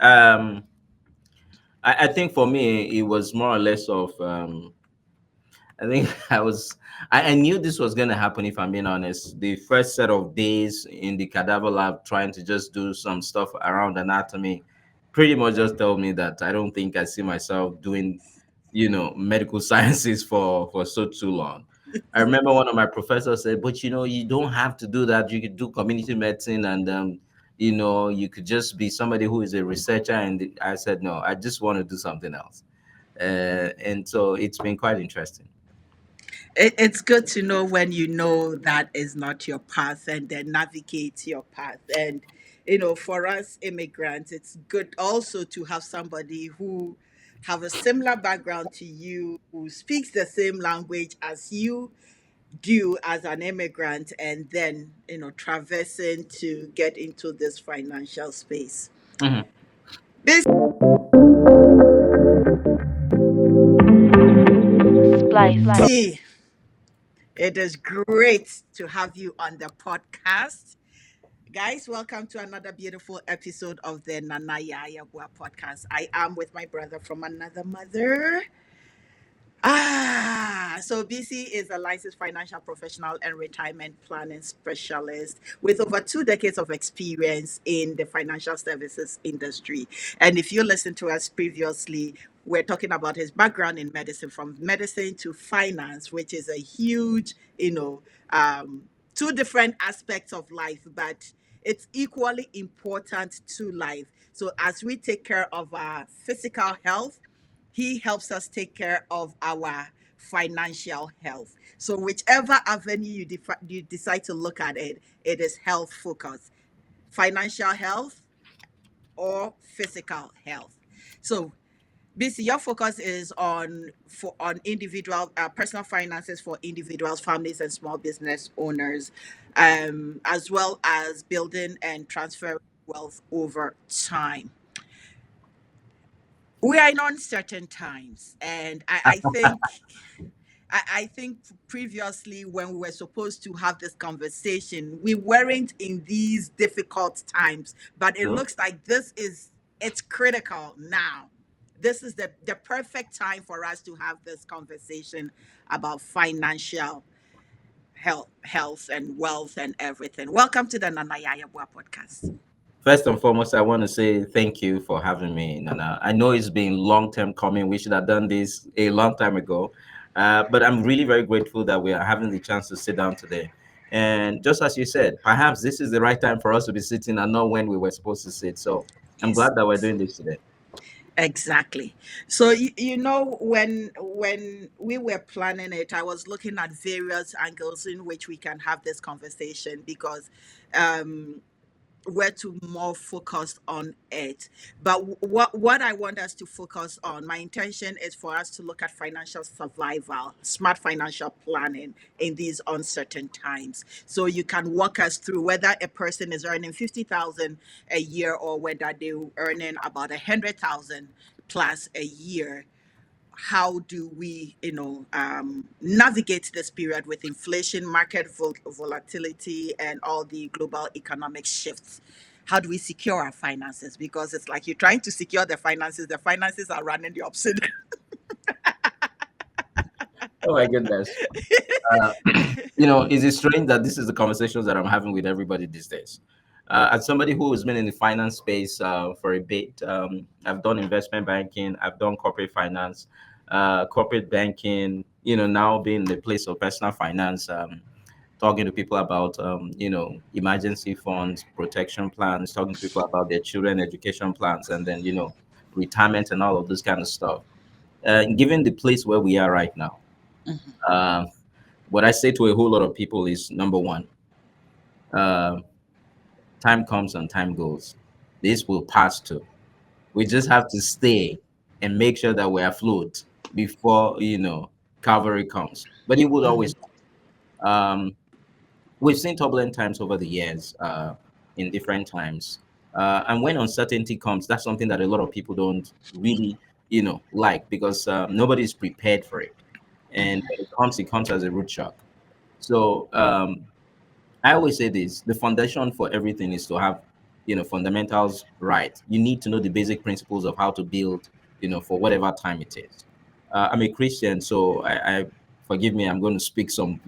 Um, I think for me, it was more or less of I think I knew this was going to happen if I'm being honest. The first set of days in the cadaver lab trying to just do some stuff around anatomy pretty much just told me that I don't think I see myself doing, medical sciences for so too long. I remember one of my professors said, but you don't have to do that. You could do community medicine and, you could just be somebody who is a researcher. And I said, no, I just want to do something else. And so it's been quite interesting. It's good to know when you know that is not your path and then navigate your path. And, for us immigrants, it's good also to have somebody who have a similar background to you, who speaks the same language as you do as an immigrant, and then, traversing to get into this financial space. Mhm. This See, it is great to have you on the podcast. Guys, welcome to another beautiful episode of the Nana Yaa Yeboaa podcast. I am with my brother from another mother. So Bisi is a licensed financial professional and retirement planning specialist with over 2 decades of experience in the financial services industry. And if you listened to us previously, we're talking about his background in medicine, from medicine to finance, which is a huge, two different aspects of life, but it's equally important to life. So as we take care of our physical health, he helps us take care of our financial health. So whichever avenue you decide to look at it, it is health focused, financial health or physical health. So BC, your focus is on individual personal finances for individuals, families, and small business owners, as well as building and transferring wealth over time. We are in uncertain times, and I think previously when we were supposed to have this conversation, we weren't in these difficult times, but it Sure. looks like it's critical now. This is the perfect time for us to have this conversation about financial health and wealth and everything. Welcome to the Nana Yaa Yeboaa podcast. First and foremost, I want to say thank you for having me, Nana. I know it's been long term coming. We should have done this a long time ago. But I'm really very grateful that we are having the chance to sit down today. And just as you said, perhaps this is the right time for us to be sitting and not when we were supposed to sit. So I'm Yes. glad that we're doing this today. Exactly. So when we were planning it, I was looking at various angles in which we can have this conversation because um we're to more focused on it. But what I want us to focus on, my intention is for us to look at financial survival, smart financial planning in these uncertain times. So you can walk us through whether a person is earning 50,000 a year or whether they're earning about 100,000 plus a year. How do we, navigate this period with inflation, market volatility, and all the global economic shifts? How do we secure our finances? Because it's like you're trying to secure the finances are running the opposite. Oh my goodness. Is it strange that this is the conversations that I'm having with everybody these days? As somebody who has been in the finance space for a bit, I've done investment banking, I've done corporate finance, corporate banking, now being in the place of personal finance, talking to people about, emergency funds, protection plans, talking to people about their children education plans, and then, retirement and all of this kind of stuff. Given the place where we are right now, uh, what I say to a whole lot of people is number one, uh, time comes and time goes. This will pass too. We just have to stay and make sure that we're afloat before Calvary comes. But it would always. Um, we've seen turbulent times over the years, in different times, and when uncertainty comes, that's something that a lot of people don't really, like because nobody's prepared for it, and when it comes as a root shock. So I always say this: the foundation for everything is to have fundamentals right. You need to know the basic principles of how to build, for whatever time it is. I'm a Christian, so I forgive me. I'm going to speak some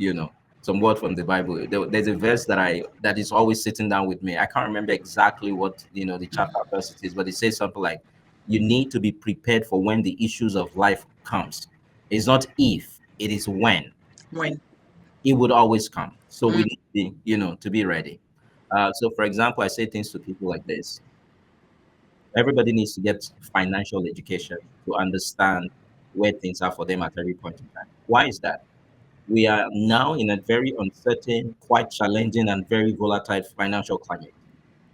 word from the Bible. There's a verse that is always sitting down with me. I can't remember exactly what the chapter verse it is, but it says something like, "You need to be prepared for when the issues of life comes. It's not if, it is when. When. It would always come. So we Mm. need to be, to be ready." So, for example, I say things to people like this: everybody needs to get financial education to understand where things are for them at every point in time. Why is that? We are now in a very uncertain, quite challenging, and very volatile financial climate,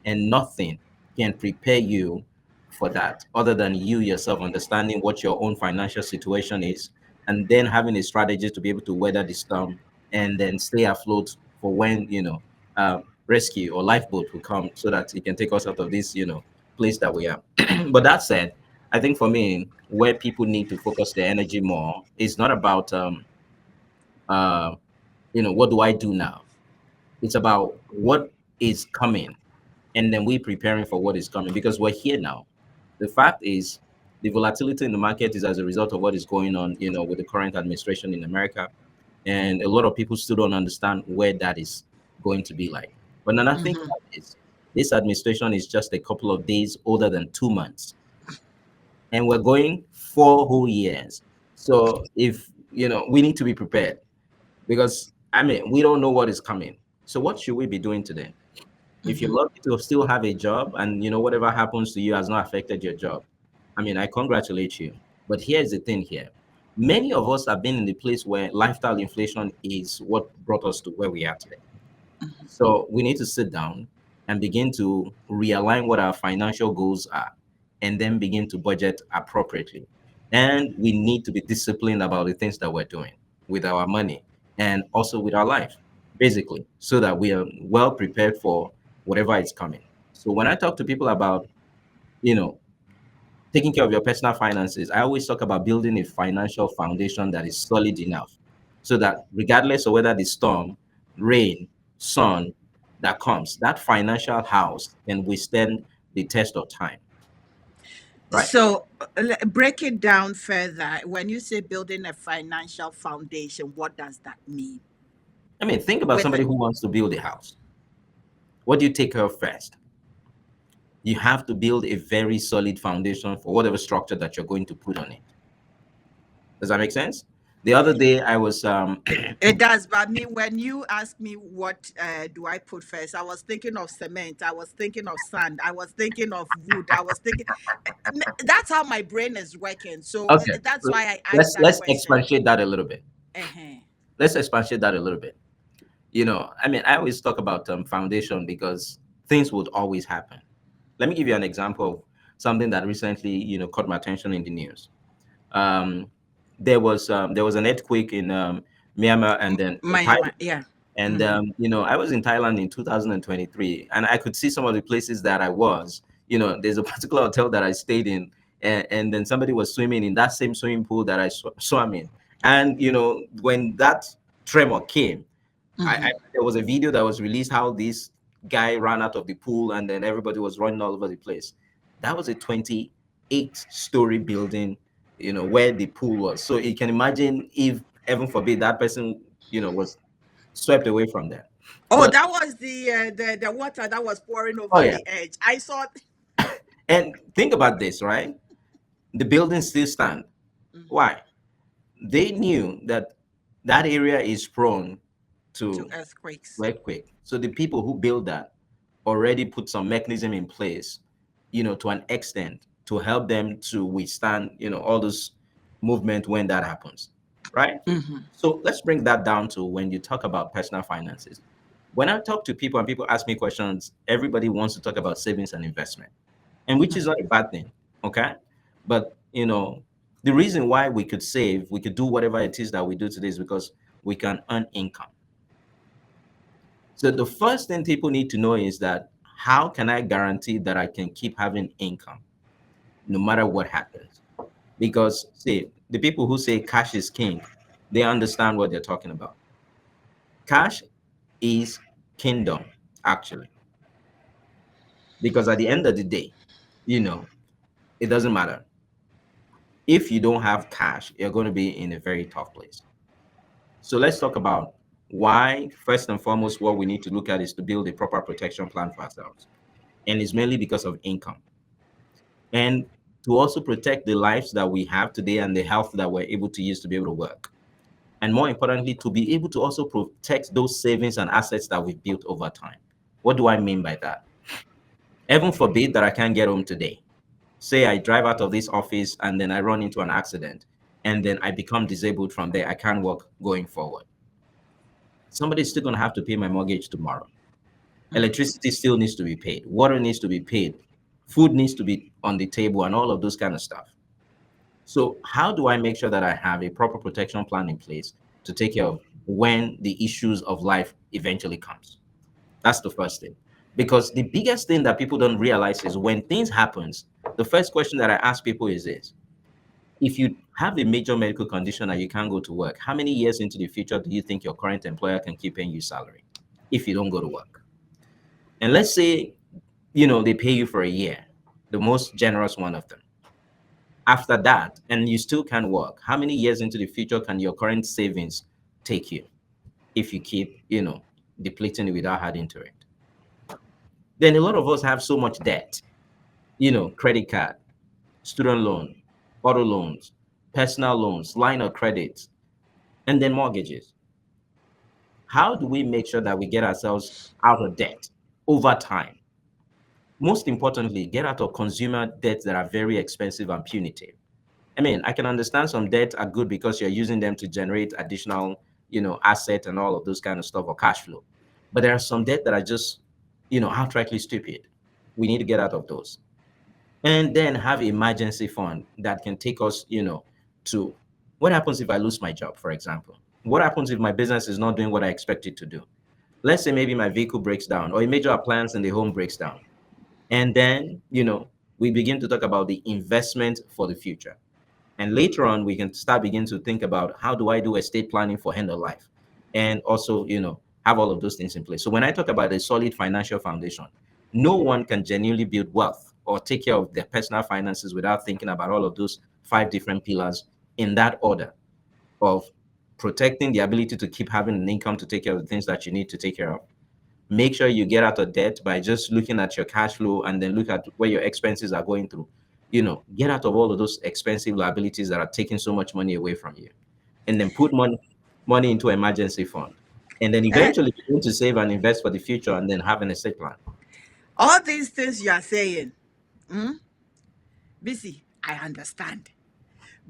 and nothing can prepare you for that other than you yourself understanding what your own financial situation is, and then having a strategy to be able to weather the storm and then stay afloat for when rescue or lifeboat will come, so that it can take us out of this place that we are. But that said, I think for me, where people need to focus their energy more is not about uh what do I do now. It's about what is coming, and then we preparing for what is coming, because we're here now. The fact is, the volatility in the market is as a result of what is going on, with the current administration in America, and a lot of people still don't understand where that is going to be like. But then I think Mhm. about this administration is just a couple of days older than 2 months, and we're going 4 whole years. So if we need to be prepared, because I mean we don't know what is coming. So what should we be doing today? If you're Mhm. lucky to still have a job, and whatever happens to you has not affected your job, I mean, I congratulate you. But here's the thing here. Many of us have been in the place where lifestyle inflation is what brought us to where we are today. So we need to sit down and begin to realign what our financial goals are, and then begin to budget appropriately. And we need to be disciplined about the things that we're doing with our money and also with our life, basically, so that we are well prepared for whatever is coming. So when I talk to people about, you know, taking care of your personal finances, I always talk about building a financial foundation that is solid enough, so that regardless of whether the storm, rain, sun that comes, that financial house can withstand the test of time, right? So, break it down further. When you say building a financial foundation, what does that mean? I mean, think about With somebody who wants to build a house. What do you take care of first? You have to build a very solid foundation for whatever structure that you're going to put on it. Does that make sense? The other day, I was it does, but I mean, when you ask me what do I put first, I was thinking of cement, I was thinking of sand, I was thinking of wood, I was thinking. That's how my brain is working. So okay. that's why I asked that Let's question. expatiate that a little bit. Uh-huh. Let's expatiate that a little bit. I mean, I always talk about foundation because things would always happen. Let me give you an example of something that recently, caught my attention in the news. Um, there was an earthquake in Myanmar, and then Miami, yeah. and Mm-hmm. I was in Thailand in 2023, and I could see some of the places that I was. There's a particular hotel that I stayed in, and then somebody was swimming in that same swimming pool that I swam in. And when that tremor came, Mm-hmm. there was a video that was released how this guy ran out of the pool, and then everybody was running all over the place. That was a 28-story building, where the pool was. So you can imagine if, heaven forbid, that person, was swept away from there. Oh, But that was the water that was pouring oh over yeah, the edge. I saw. and think about this, right? The buildings still stand. Mhm. Why? They knew that that area is prone To to earthquakes. earthquake. So the people who built that already put some mechanism in place, to an extent, to help them to withstand, all this movement when that happens, right? Hmm. So let's bring that down to when you talk about personal finances. When I talk to people and people ask me questions, everybody wants to talk about savings and investment, and which is not a bad thing, okay? But the reason why we could save, we could do whatever it is that we do today is because we can earn income. So the first thing people need to know is that, how can I guarantee that I can keep having income no matter what happens? Because see, the people who say cash is king, they understand what they're talking about. Cash is kingdom, actually. Because at the end of the day, you know, it doesn't matter. If you don't have cash, you're going to be in a very tough place. So let's talk about why, first and foremost, what we need to look at is to build a proper protection plan for ourselves. And it's mainly because of income. And to also protect the lives that we have today and the health that we're able to use to be able to work. And more importantly, to be able to also protect those savings and assets that we've built over time. What do I mean by that? Heaven forbid that I can't get home today. Say I drive out of this office and then I run into an accident and then I become disabled from there. I can't work going forward. Somebody's still going to have to pay my mortgage tomorrow. Electricity still needs to be paid. Water needs to be paid. Food needs to be on the table and all of those kind of stuff. So how do I make sure that I have a proper protection plan in place to take care of when the issues of life eventually comes? That's the first thing. Because the biggest thing that people don't realize is when things happens, the first question that I ask people is this: if you have a major medical condition and you can't go to work, how many years into the future do you think your current employer can keep paying you salary if you don't go to work? And let's say, they pay you for a year, the most generous one of them. After that, and you still can't work, how many years into the future can your current savings take you if you keep, depleting it without adding to it? Then a lot of us have so much debt, credit card, student loan, auto loans, personal loans, line of credit, and then mortgages. How do we make sure that we get ourselves out of debt over time? Most importantly, get out of consumer debts that are very expensive and punitive. I mean, I can understand some debts are good because you're using them to generate additional, asset and all of those kind of stuff or cash flow. But there are some debt that are just, outrightly stupid. We need to get out of those. And then have emergency fund that can take us, to what happens if I lose my job, for example? What happens if my business is not doing what I expect it to do? Let's say maybe my vehicle breaks down or a major appliance in the home breaks down. And then, we begin to talk about the investment for the future. And later on, we can start begin to think about how do I do estate planning for end of life, and also, have all of those things in place. So when I talk about a solid financial foundation, no one can genuinely build wealth or take care of their personal finances without thinking about all of those five different pillars in that order of protecting the ability to keep having an income to take care of the things that you need to take care of. Make sure you get out of debt by just looking at your cash flow and then look at where your expenses are going through. Get out of all of those expensive liabilities that are taking so much money away from you. And then put money into emergency fund. And then Eh, eventually begin to save and invest for the future and then have an estate plan. all these things you are saying, Bisi, I understand.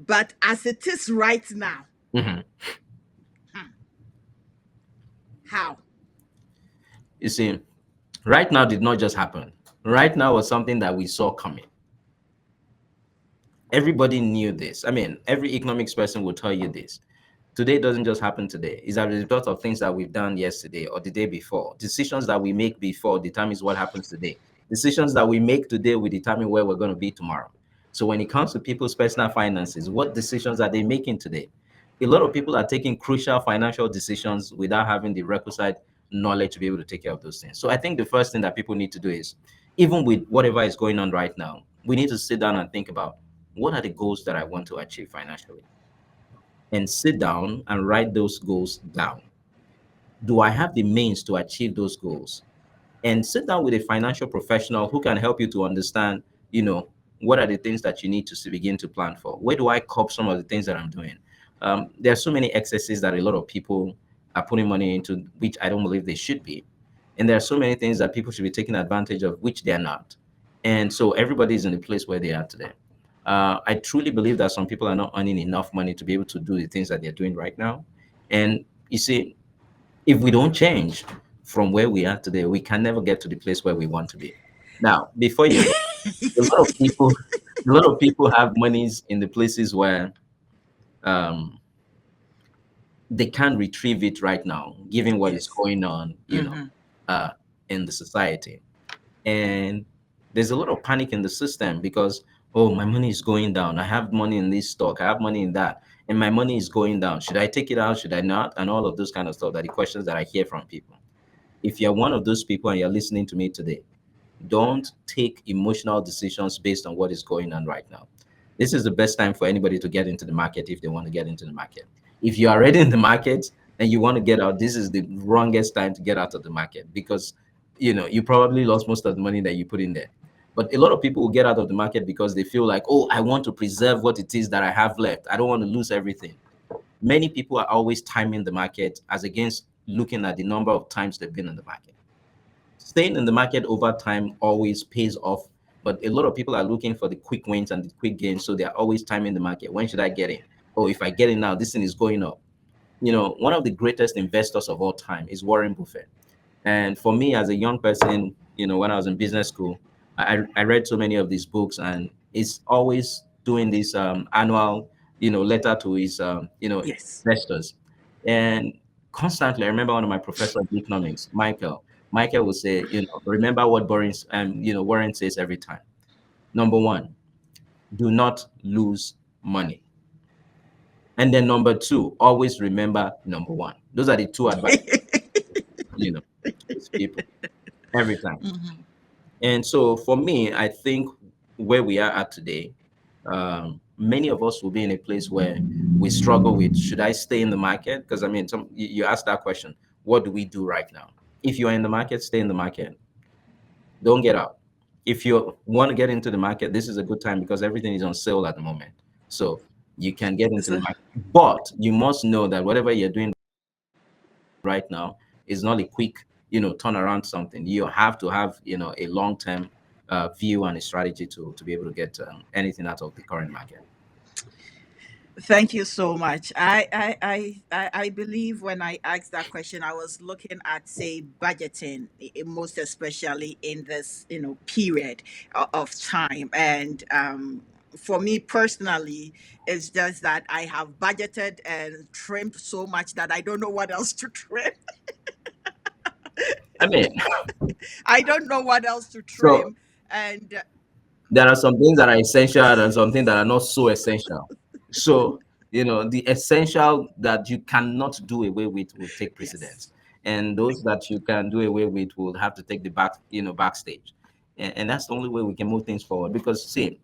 But as it is right now, Mhm. how? You see, right now did not just happen. Right now was something that we saw coming. Everybody knew this. I mean, every economics person will tell you this. Today doesn't just happen today. It's a result of things that we've done yesterday or the day before. Decisions that we make before determines what happens today. Decisions that we make today will determine where we're going to be tomorrow. So when it comes to people's personal finances, what decisions are they making today? A lot of people are taking crucial financial decisions without having the requisite knowledge to be able to take care of those things. So I think the first thing that people need to do is, even with whatever is going on right now, we need to sit down and think about what are the goals that I want to achieve financially, and sit down and write those goals down. Do I have the means to achieve those goals? And sit down with a financial professional who can help you to understand, you know, what are the things that you need to begin to plan for? Where do I cop some of the things that I'm doing? There are so many excesses that a lot of people are putting money into, which I don't believe they should be. And there are so many things that people should be taking advantage of, which they're not. And so everybody is in the place where they are today. I truly believe that some people are not earning enough money to be able to do the things that they're doing right now. And you see, if we don't change from where we are today, we can never get to the place where we want to be. Now, before you know, a lot of people have monies in the places where um, they can't retrieve it right now, given what is Yes. going on, Mm-hmm. uh, in the society. And there's a lot of panic in the system because, oh, my money is going down. I have money in this stock, I have money in that, and my money is going down. Should I take it out? Should I not? And all of those kind of stuff, that the questions that I hear from people. If you're one of those people and you're listening to me today, Don't take emotional decisions based on what is going on right now. This is the best time for anybody to get into the market if they want to get into the market. If you are already in the market and you want to get out, this is the wrongest time to get out of the market, because you probably lost most of the money that you put in there. But a lot of people will get out of the market because they feel like, oh, I want to preserve what it is that I have left. I don't want to lose everything. Many people are always timing the market as against looking at the number of times they've been in the market. Staying in the market over time always pays off, but a lot of people are looking for the quick wins and the quick gains, so they're always timing the market. When should I get in? Oh, if I get in now, this thing is going up. One of the greatest investors of all time is Warren Buffett. And for me, as a young person, when I was in business school, I read so many of these books, and it's always doing this annual, letter to his, Yes. investors. And constantly, I remember one of my professors of economics, Michael will say, remember what Warren says every time. Number one, do not lose money. And then number two, always remember number one. Those are the two advice, you know, these people every time. Mhm. And so for me, I think where we are at today, many of us will be in a place where we struggle with, should I stay in the market? Because I mean, you asked that question, what do we do right now? If you're in the market, stay in the market. Don't get out. If you want to get into the market, this is a good time because everything is on sale at the moment. So you can get into the So, market. But you must know that whatever you're doing right now is not a quick, turn around something. You have to have, a long-term view and a strategy to be able to get anything out of the current market. thank you so much. I believe when I asked that question, I was looking at, say, budgeting, most especially in this, period of time. And for me personally, it's just that I have budgeted and trimmed so much that I don't know what else to trim. I mean, I don't know what else to so trim. And there are some things that are essential and some things that are not so essential. So, the essential that you cannot do away with will take yes, precedence. And those that you can do away with will have to take the backstage. And that's the only way we can move things forward. Because see,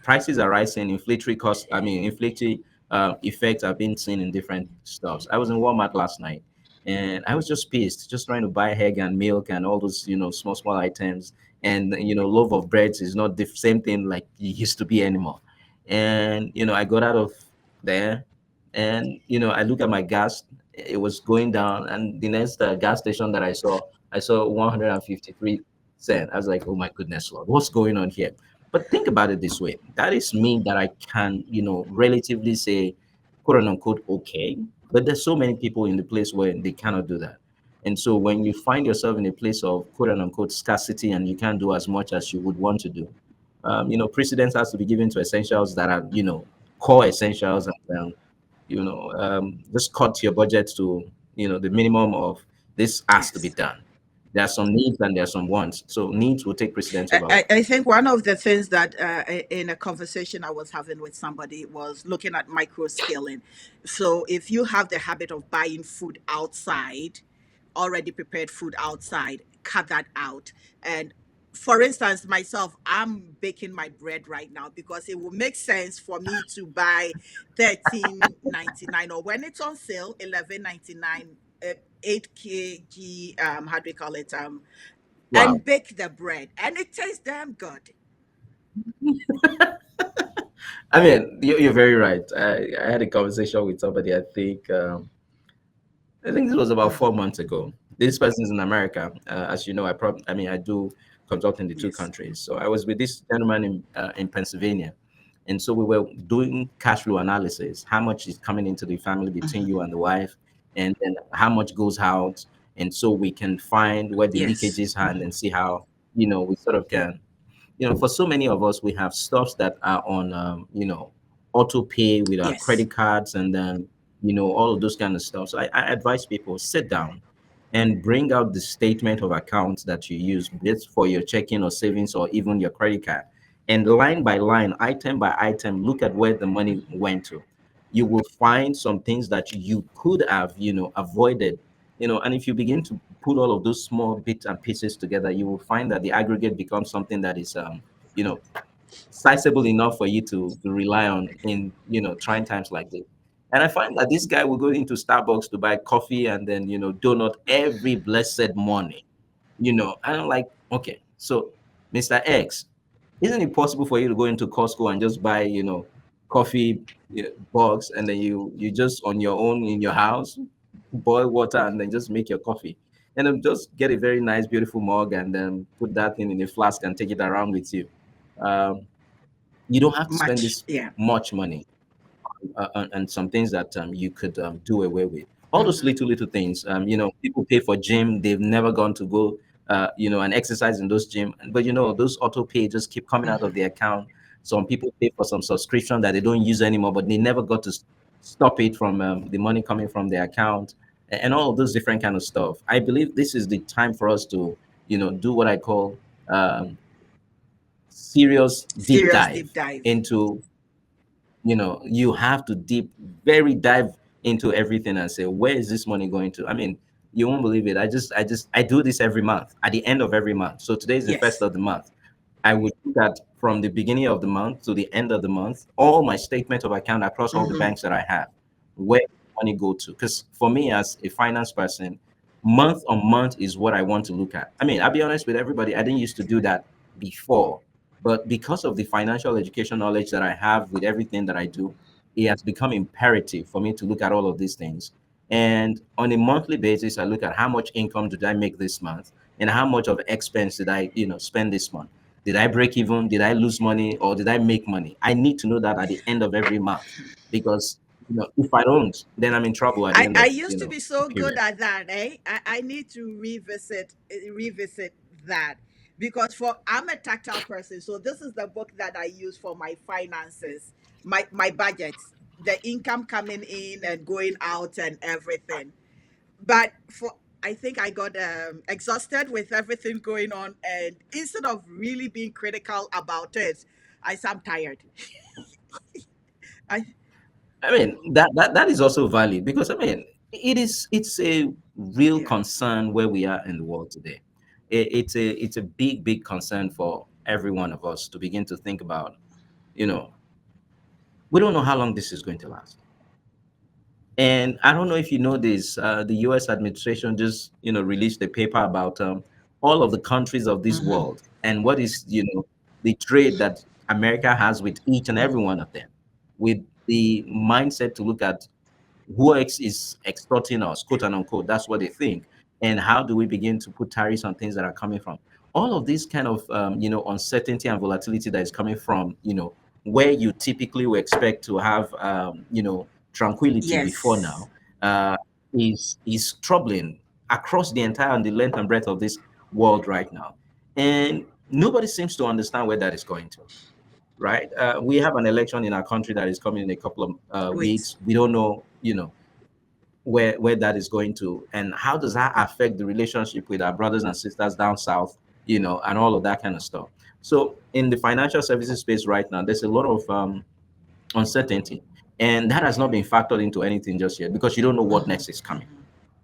prices are rising, inflationary costs, inflationary effects are being seen in different stuffs. I was in Walmart last night and I was just pissed, just trying to buy egg and milk and all those, small items. And, loaf of bread is not the same thing like it used to be anymore. And, I got out of there and, I look at my gas, it was going down. And the next gas station that I saw 153 cents. I was like, oh my goodness, Lord, what's going on here? But think about it this way. That is me that I can, relatively say, quote unquote, okay. But there's so many people in the place where they cannot do that. And so when you find yourself in a place of quote unquote scarcity and you can't do as much as you would want to do, precedence has to be given to essentials that are, core essentials, and just cut your budget to, the minimum of this has to be yes. done. There are some needs and there are some wants. So needs will take precedence over I, wants. I think one of the things that in a conversation I was having with somebody was looking at micro scaling. So if you have the habit of buying food outside, already prepared food outside, cut that out. And for instance, myself, I'm baking my bread right now because it will make sense for me to buy 13.99, or when it's on sale 11.99, 8 kg, how do we call it, Wow. and bake the bread, and it tastes damn good. I mean, you're very right. I had a conversation with somebody. I think this was about Mhm. 4 months ago. This person's in America. As you know, I do consult in the two Yes. countries. So I was with this gentleman in Pennsylvania, and so we were doing cash flow analysis. How much is coming into the family between Mhm. you and the wife, and then how much goes out, and so we can find where the Yes. leakages are, and Mhm. then see how we sort of can. For so many of us, we have stuffs that are on, auto pay with our Yes. credit cards, and then, all of those kind of stuff. So I advise people sit down and bring out the statement of accounts that you use, be it for your checking or savings or even your credit card. And line by line, item by item, look at where the money went to. You will find some things that you could have, avoided. And if you begin to put all of those small bits and pieces together, you will find that the aggregate becomes something that is, you know, sizable enough for you to rely on in, trying times like this. And I find that this guy will go into Starbucks to buy coffee and then, donut every blessed morning. And I'm like, okay, so Mr. X, isn't it possible for you to go into Costco and just buy, coffee box, and then you just on your own in your house boil water and then just make your coffee, and then just get a very nice, beautiful mug and then put that thing in a flask and take it around with you. Um, you don't have to spend Much. this Yeah. much money and some things that you could do away with. All those Mm-hmm. little things. People pay for gym. They've never gone to go, and exercise in those gym. But those auto pay just keep coming out of the Mm-hmm. account. Some people pay for some subscription that they don't use anymore, but they never got to stop it from the money coming from their account, and all of those different kind of stuff. I believe this is the time for us to, do what I call serious deep Serious dive deep dive. into, you have to very dive into everything and say, where is this money going to? I mean, you won't believe it. I do this every month, at the end of every month. So today is the first Yes. of the month. I would do that from the beginning of the month to the end of the month, all my statement of account across all the Mm-hmm. banks that I have, where money go to. Because for me as a finance person, month on month is what I want to look at. I mean, I'll be honest with everybody, I didn't used to do that before. But because of the financial education knowledge that I have with everything that I do, it has become imperative for me to look at all of these things. And on a monthly basis, I look at how much income did I make this month and how much of expense did I, spend this month. Did I break even? Did I lose money or did I make money? I need to know that at the end of every month, because if I don't, then I'm in trouble at the end I of used to be the so good period. at that, eh? I need to revisit that, because for I'm a tactile person, so this is the book that I use for my finances, my budgets, the income coming in and going out and everything. But for I think I got exhausted with everything going on, and instead of really being critical about it, I said I'm tired. I I mean, that is also valid, because I mean, it's a real Yeah. concern where we are in the world today. It's a big concern for every one of us to begin to think about. You know, we don't know how long this is going to last. And I don't know if you know this, the U.S. administration just released a paper about all of the countries of this Mm-hmm. world and what is the trade that America has with each and every one of them, with the mindset to look at who else is extorting us, quote and unquote. That's what they think. And how do we begin to put tariffs on things that are coming from? All of this kind of uncertainty and volatility that is coming from where you typically would expect to have tranquility before Yes. now, uh, is troubling across the entire and the length and breadth of this world right now, and nobody seems to understand where that is going to. Right? We have an election in our country that is coming in a couple of Wait. weeks. We don't know, where that is going to, and how does that affect the relationship with our brothers and sisters down south, and all of that kind of stuff. So in the financial services space right now, there's a lot of uncertainty, and that has not been factored into anything just yet, because you don't know what Mm-hmm. next is coming.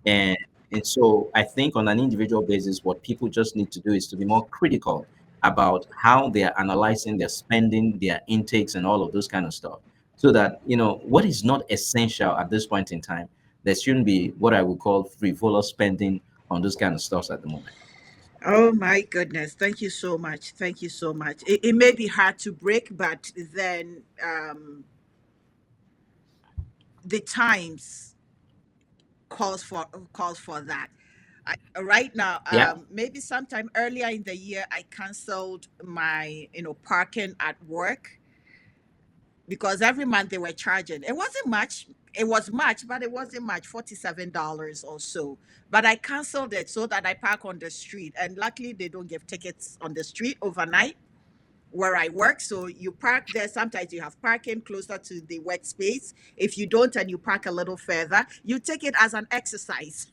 And so I think on an individual basis, what people just need to do is to be more critical about how they are analyzing their spending, their intakes, and all of those kind of stuff. So that, what is not essential at this point in time, there shouldn't be what I would call frivolous spending on those kind of stuffs at the moment. Oh my goodness. Thank you so much. Thank you so much. It may be hard to break, but then the times calls for that. Right now, Yeah. maybe sometime earlier in the year, I canceled my parking at work, because every month they were charging. It wasn't much. It was much, but it wasn't much, $47 or so. But I canceled it so that I park on the street. And luckily, they don't give tickets on the street overnight where I work. So you park there. Sometimes you have parking closer to the workspace. If you don't and you park a little further, you take it as an exercise.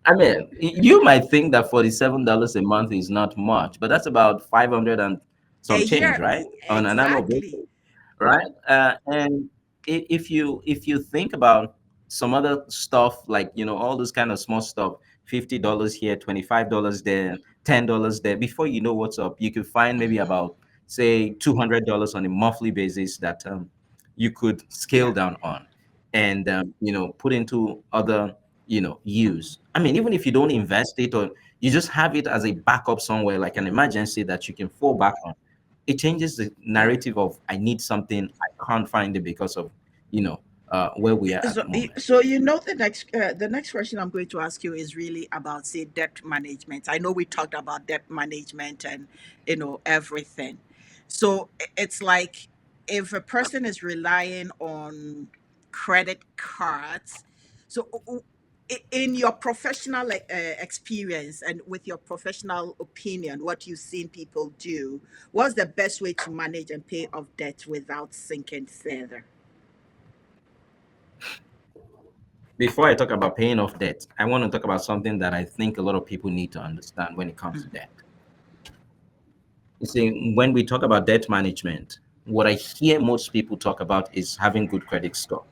I mean, you might think that $47 a month is not much, but that's about 500 and A some change, year, right? On an annual exactly. basis, right? And if you think about some other stuff like, all those kind of small stuff, $50 here, $25 there, $10 there. Before you know what's up, you could find maybe about, say, $200 on a monthly basis that you could scale Yeah. down on, and put into other use. I mean, even if you don't invest it, or you just have it as a backup somewhere, like an emergency that you can fall back on, it changes the Yeah. narrative of I need something, I can't find it because of you know where we are at So, the moment. the next question I'm going to ask you is really about, say, debt management. I know we talked about debt management and everything. So it's like, if a person is relying on credit cards, so in your professional experience and with your professional opinion, what you've seen people do, what's the best way to manage and pay off debt without sinking further? Before I talk about paying off debt, I want to talk about something that I think a lot of people need to understand when it comes to debt. You see, when we talk about debt management, what I hear most people talk about is having good credit score.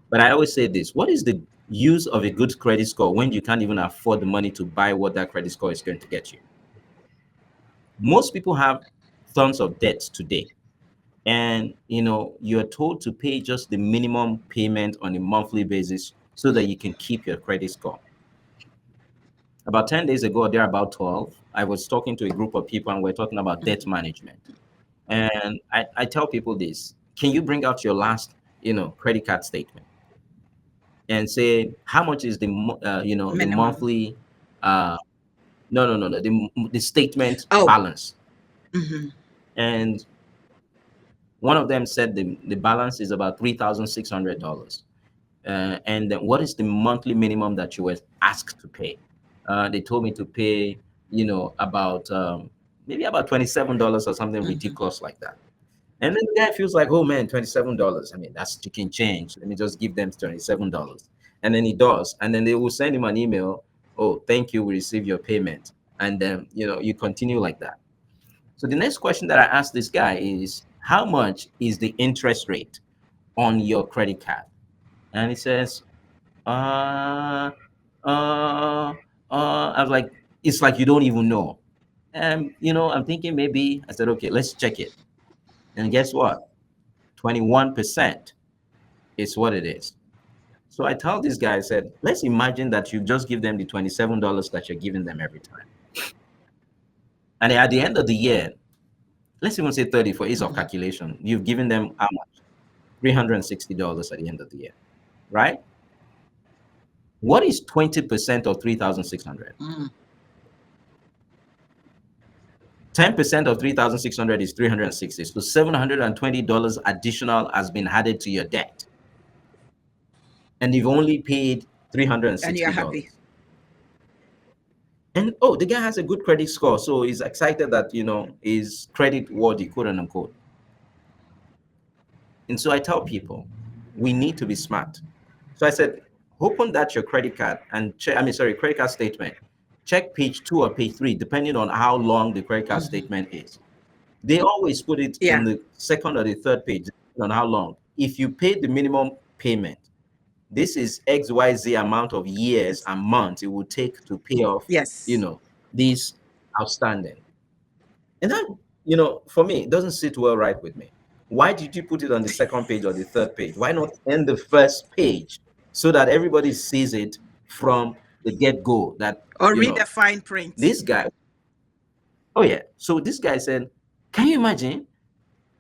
But I always say this: what is the use of a good credit score when you can't even afford the money to buy what that credit score is going to get you? Most people have tons of debts today, and you're told to pay just the minimum payment on a monthly basis so that you can keep your credit score. About 10 days ago, there about 12, I was talking to a group of people and we're talking about debt management. And I tell people this: can you bring out your last, credit card statement and say how much is the Minimum. monthly, uh, no, the statement Oh. balance. Hmm. And one of them said the balance is about $3,600. And then what is the monthly minimum that you were asked to pay? They told me to pay, about maybe about $27 or something ridiculous like that. And then the guy feels like, oh man, $27. I mean, that's chicken change. Let me just give them $27. And then he does. And then they will send him an email. Oh, thank you. We received your payment. And then, you continue like that. So the next question that I asked this guy is, how much is the interest rate on your credit card? And he says, uh, uh, I was like, it's like you don't even know. And, I'm thinking maybe, I said, okay, let's check it. And guess what? 21% is what it is. So I tell this guy, I said, let's imagine that you just give them the $27 that you're giving them every time. And at the end of the year, let's even say 30 for ease of calculation, you've given them how much? $360 at the end of the year, right? What is 20% of 3,600? Mm. 10% of 3,600 is 360. So $720 additional has been added to your debt. And you've only paid And you're happy. $360. And oh, the guy has a good credit score. So he's excited that, is credit worthy, quote unquote. And so I tell people, we need to be smart. So I said, open that your credit card and check, credit card statement. Check page 2 or page 3, depending on how long the credit card statement is. They always put it in Yeah. the second or the third page, depending on how long. If you pay the minimum payment, this is XYZ amount of years Yes. and months it will take to pay off, you Yes. know, these outstanding. And that, for me, it doesn't sit well right with me. Why did you put it on the second page or the third page? Why not end the first page so that everybody sees it from the get go? That, Or read the fine print. this guy, oh yeah. So this guy said, can you imagine?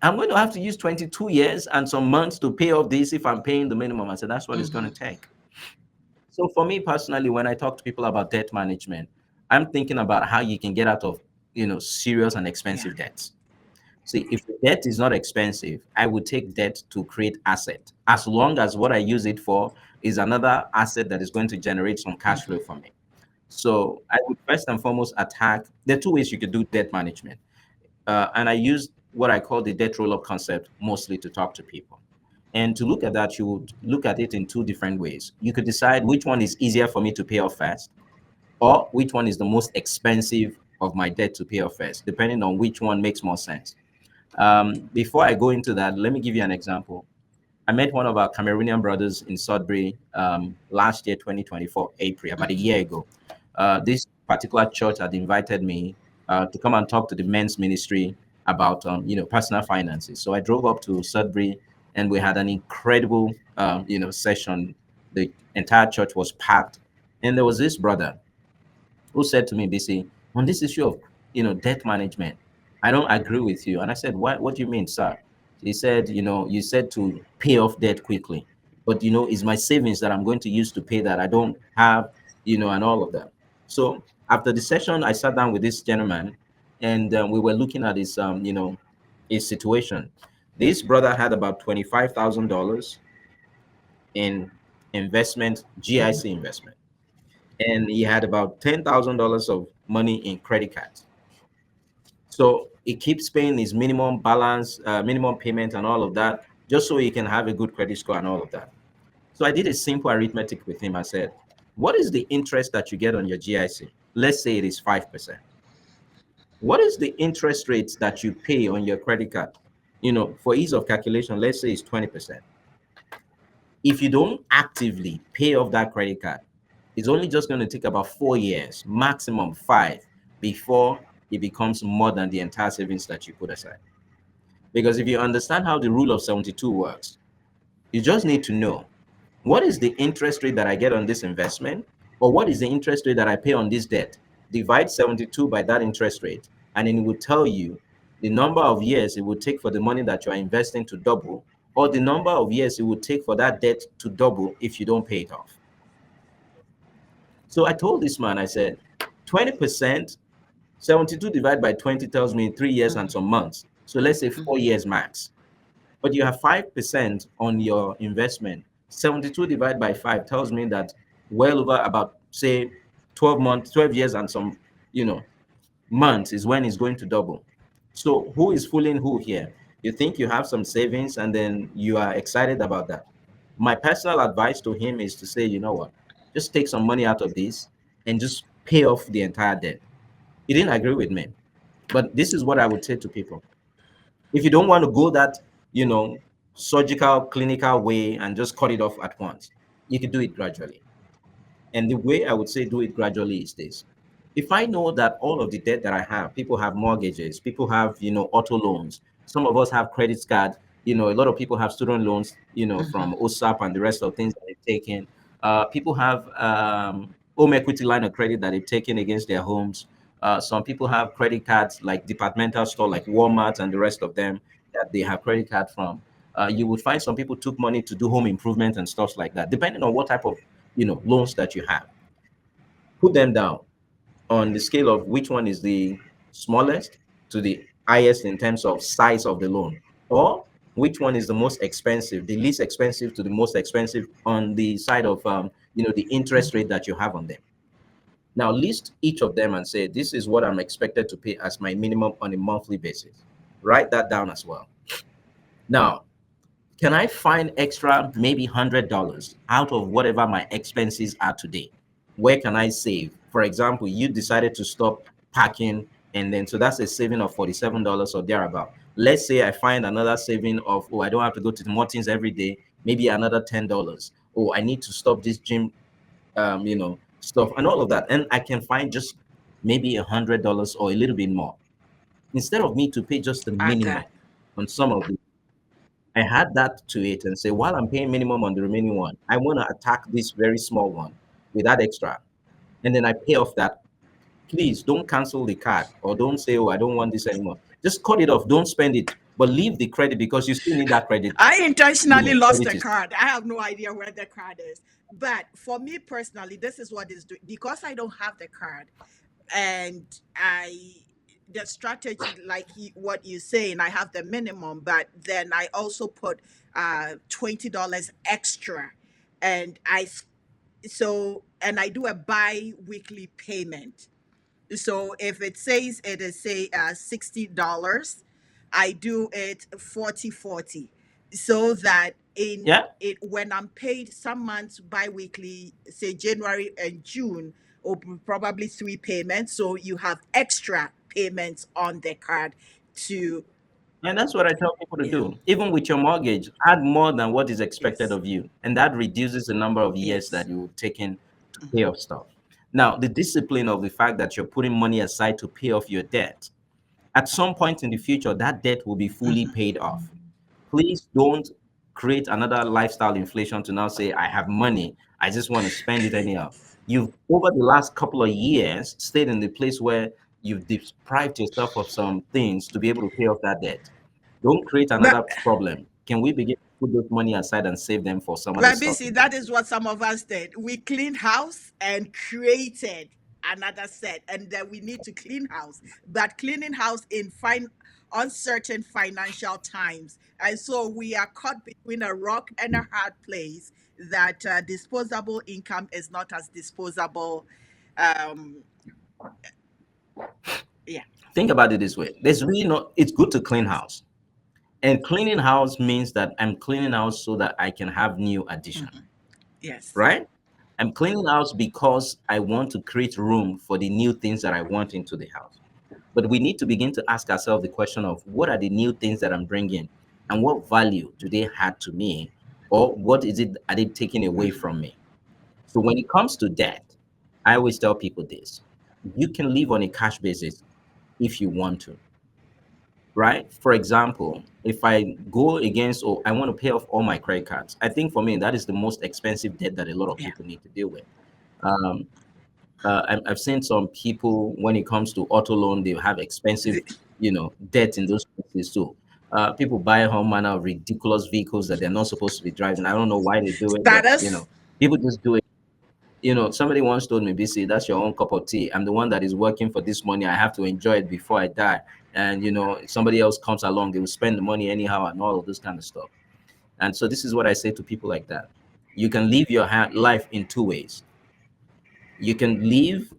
I'm going to have to use 22 years and some months to pay off this if I'm paying the minimum. I said, that's what it's going to take. So for me personally, when I talk to people about debt management, I'm thinking about how you can get out of, serious and Yeah. expensive debts. See, if the debt is not expensive, I would take debt to create asset, as long as what I use it for is another asset that is going to generate some cash flow for me. So I would first and foremost attack. There are two ways you could do debt management, and I use what I call the debt roll-up concept mostly to talk to people. And to look at that, you would look at it in two different ways. You could decide which one is easier for me to pay off first, or which one is the most expensive of my debt to pay off first, depending on which one makes more sense. Before I go into that, let me give you an example. I met one of our Cameroonian brothers in Sudbury last year, 2024, April, about a year ago. This particular church had invited me to come and talk to the men's ministry about, personal finances. So I drove up to Sudbury, and we had an incredible, session. The entire church was packed, and there was this brother who said to me, BC, on this issue of debt management, I don't agree with you. And I said, what do you mean, sir? He said, you said to pay off debt quickly, but it's my savings that I'm going to use to pay that. I don't have, and all of that. So after the session, I sat down with this gentleman, and we were looking at his situation. This brother had about $25,000 in investment, GIC investment, and he had about $10,000 of money in credit cards. So he keeps paying his minimum balance, minimum payment, and all of that, just so he can have a good credit score and all of that. So I did a simple arithmetic with him. I said, "What is the interest that you get on your GIC? Let's say it is 5%. What is the interest rate that you pay on your credit card? For ease of calculation, let's say it's 20%. If you don't actively pay off that credit card, it's only just going to take about 4 years, maximum five, before it becomes more than the entire savings that you put aside. Because if you understand how the rule of 72 works, you just need to know what is the interest rate that I get on this investment, or what is the interest rate that I pay on this debt. Divide 72 by that interest rate, and then it will tell you the number of years it would take for the money that you are investing to double, or the number of years it would take for that debt to double if you don't pay it off. So I told this man, I said, 20%, 72 divided by 20 tells me 3 years and some months. So let's say 4 years max. But you have 5% on your investment. 72 divided by 5 tells me that well over about, say, 12 months, 12 years and some, you know, months is when it's going to double. So who is fooling who here? You think you have some savings and then you are excited about that. My personal advice to him is to say, you know what, just take some money out of this and just pay off the entire debt. He didn't agree with me. But this is what I would say to people. If you don't want to go that, you know, surgical, clinical way and just cut it off at once, you can do it gradually. And the way I would say do it gradually is this. If I know that all of the debt that I have, people have mortgages, people have, auto loans, some of us have credit cards, a lot of people have student loans, from OSAP and the rest of things that they've taken. People have home equity line of credit that they've taken against their homes. Some people have credit cards like departmental store, like Walmart and the rest of them that they have credit card from. You would find some people took money to do home improvement and stuff like that, depending on what type of loans that you have. Put them down on the scale of which one is the smallest to the highest in terms of size of the loan, or which one is the most expensive, the least expensive to the most expensive on the side of the interest rate that you have on them. Now list each of them and say, this is what I'm expected to pay as my minimum on a monthly basis. Write that down as well. Now, can I find extra maybe $100 out of whatever my expenses are today? Where can I save? For example, you decided to stop packing, and then so that's a saving of $47 or thereabout. Let's say I find another saving of, oh, I don't have to go to the Martins every day, maybe another $10. Oh, I need to stop this gym, stuff and all of that. And I can find just maybe $100 or a little bit more. Instead of me to pay just the I minimum got. on some of the I had that to it and say, while I'm paying minimum on the remaining one, I want to attack this very small one with that extra. And then I pay off that. Please don't cancel the card or don't say, oh, I don't want this anymore. Just cut it off. Don't spend it, but leave the credit because you still need that credit. I intentionally lost Credit the is card. I have no idea where the card is. But for me personally, this is what is doing because I don't have the card, and I the strategy like what you say, and I have the minimum, but then I also put $20 extra, and I do a bi-weekly payment. So if it says it is say $60, I do it 40/40, so that in yeah. it when I'm paid some months bi-weekly, say January and June, or probably three payments, so you have extra payments on the card to And that's what I tell people to Yeah. do. Even with your mortgage, add more than what is expected Yes. of you. And that reduces the number of years Yes. that you've taken to pay off stuff. Now, the discipline of the fact that you're putting money aside to pay off your debt, at some point in the future, that debt will be fully paid off. Please don't create another lifestyle inflation to now say, I have money, I just want to spend it anyhow. You've, over the last couple of years, stayed in the place where you've deprived yourself of some things to be able to pay off that debt. Don't create another But problem. Can we begin to put those money aside and save them for some other But stuff Bisi, in the that future? is what some of us did. We cleaned house and created another set, and then we need to clean house. But cleaning house in uncertain financial times, and so we are caught between a rock and a hard place. That disposable income is not as disposable. Um, yeah. Think about it this way. There's really not, it's good to clean house. And cleaning house means that I'm cleaning house so that I can have new addition, Yes. right? I'm cleaning house because I want to create room for the new things that I want into the house. But we need to begin to ask ourselves the question of what are the new things that I'm bringing and what value do they add to me, or what is it are they taking away from me? So when it comes to debt, I always tell people this: you can live on a cash basis if you want to, right? For example, if I go against or I want to pay off all my credit cards, I think for me that is the most expensive debt that a lot of Yeah. people need to deal with. Um, I've seen some people when it comes to auto loan, they have expensive, debt in those places too. People buy all manner of ridiculous vehicles that they're not supposed to be driving. I don't know why they do it, but Status. people just do it. Somebody once told me, BC, that's your own cup of tea. I'm the one that is working for this money. I have to enjoy it before I die. And if somebody else comes along, they will spend the money anyhow and all of this kind of stuff. And so this is what I say to people like that. You can live your life in two ways. You can live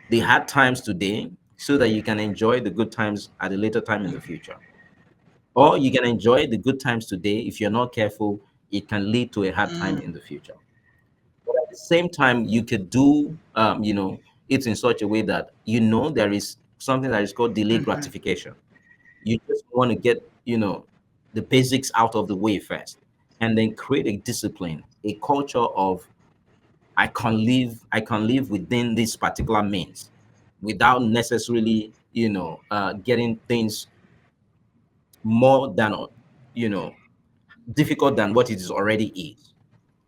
the hard times today so that you can enjoy the good times at a later time in the future. Or you can enjoy the good times today. If you're not careful, it can lead to a hard time in the future. But at the same time, you could do, it in such a way that there is something that is called delayed gratification. You just want to get, the basics out of the way first, and then create a discipline, a culture of I can live within this particular means without necessarily, getting things more than, you know, difficult than what it is already is.